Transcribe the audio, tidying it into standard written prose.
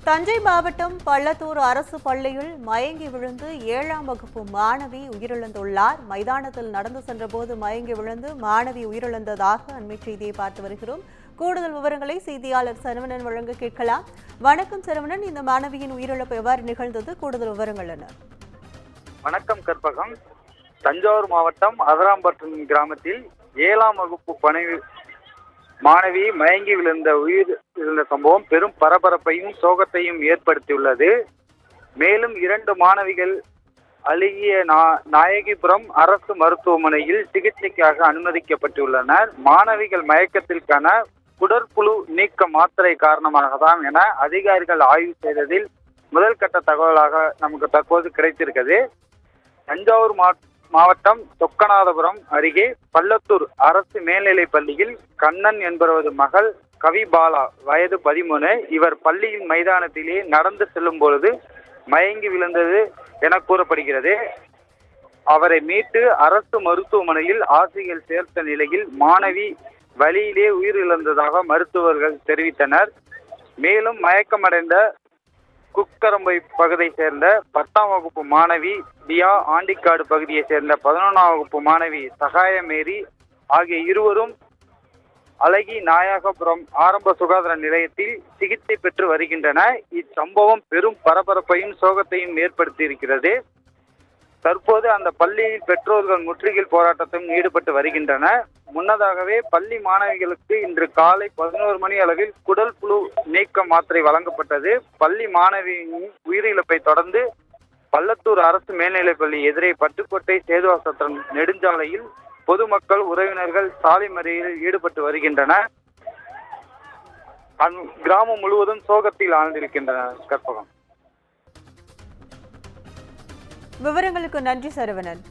தஞ்சை மாவட்டம் பள்ளத்தூர் அரசு பள்ளியில் மயங்கி விழுந்து 7ஆம் வகுப்பு மாணவி உயிரிழந்துள்ளார். மைதானத்தில் நடந்து சென்றபோது மயங்கி விழுந்து மாணவி உயிரிழந்ததாக அண்மை செய்தியை பார்த்து வருகிறோம். கூடுதல் விவரங்களை செய்தியாளர் சரவணன் வழங்க கேட்கலாம். வணக்கம் சரவணன், இந்த மாணவியின் உயிரிழப்பு எவ்வாறு நிகழ்ந்தது? கூடுதல் விவரங்கள் என்ன? வணக்கம் கற்பகம். தஞ்சாவூர் மாவட்டம் அதராம்பட்டம் கிராமத்தில் 7ஆம் வகுப்பு மாணவி மயங்கி விழுந்த சம்பவம் பெரும் பரபரப்பையும் சோகத்தையும் ஏற்படுத்தியுள்ளது. மேலும் 2 மாணவிகள் அழகிய நாயகிபுரம் அரசு மருத்துவமனையில் சிகிச்சைக்காக அனுமதிக்கப்பட்டுள்ளனர். மாணவிகள் மயக்கத்தில் காண குடற்புழு நீக்க மாத்திரை காரணமாக தான் என அதிகாரிகள் ஆய்வு செய்ததில் முதல் கட்ட தகவலாக நமக்கு தற்போது கிடைத்திருக்கிறது. தஞ்சாவூர் மாவட்டம் சொக்கநாதபுரம் அருகே பள்ளத்தூர் அரசு மேல்நிலைப் பள்ளியில் கண்ணன் என்பவரது மகள் கவிபாலா வயது 13. இவர் பள்ளியின் மைதானத்திலே நடந்து செல்லும் பொழுது மயங்கி விழுந்தது என கூறப்படுகிறது. அவரை மீட்டு அரசு மருத்துவமனையில் ஆசிரியர் சேர்த்த நிலையில் மாணவி வழியிலே உயிரிழந்ததாக மருத்துவர்கள் தெரிவித்தனர். மேலும் மயக்கமடைந்த குக்கரம்பை பகுதியை சேர்ந்த 10ஆம் வகுப்பு மாணவி தியா, ஆண்டிக்காடு பகுதியை சேர்ந்த 11ஆம் வகுப்பு மாணவி சகாயமேரி ஆகிய இருவரும் அழகி நாயகபுரம் ஆரம்ப சுகாதார நிலையத்தில் சிகிச்சை பெற்று வருகின்றனர். இச்சம்பவம் பெரும் பரபரப்பையும் சோகத்தையும் ஏற்படுத்தியிருக்கிறது. தற்போது அந்த பள்ளியில் பெற்றோர்கள் முற்றுகையில் போராட்டத்திலும் ஈடுபட்டு வருகின்றனர். முன்னதாகவே பள்ளி மாணவிகளுக்கு இன்று காலை 11 மணி அளவில் குடல் புழு நீக்க மாத்திரை வழங்கப்பட்டது. பள்ளி மாணவியின் உயிரிழப்பை தொடர்ந்து பள்ளத்தூர் அரசு மேல்நிலைப்பள்ளி எதிரே பட்டுக்கோட்டை சேதுவாசத்திரம் நெடுஞ்சாலையில் பொதுமக்கள் உறவினர்கள் சாலை மறியலில் ஈடுபட்டு வருகின்றனர். கிராமம் முழுவதும் சோகத்தில் ஆழ்ந்திருக்கின்றனர். கற்பகம். விவரங்களுக்கு நன்றி சரவணன்.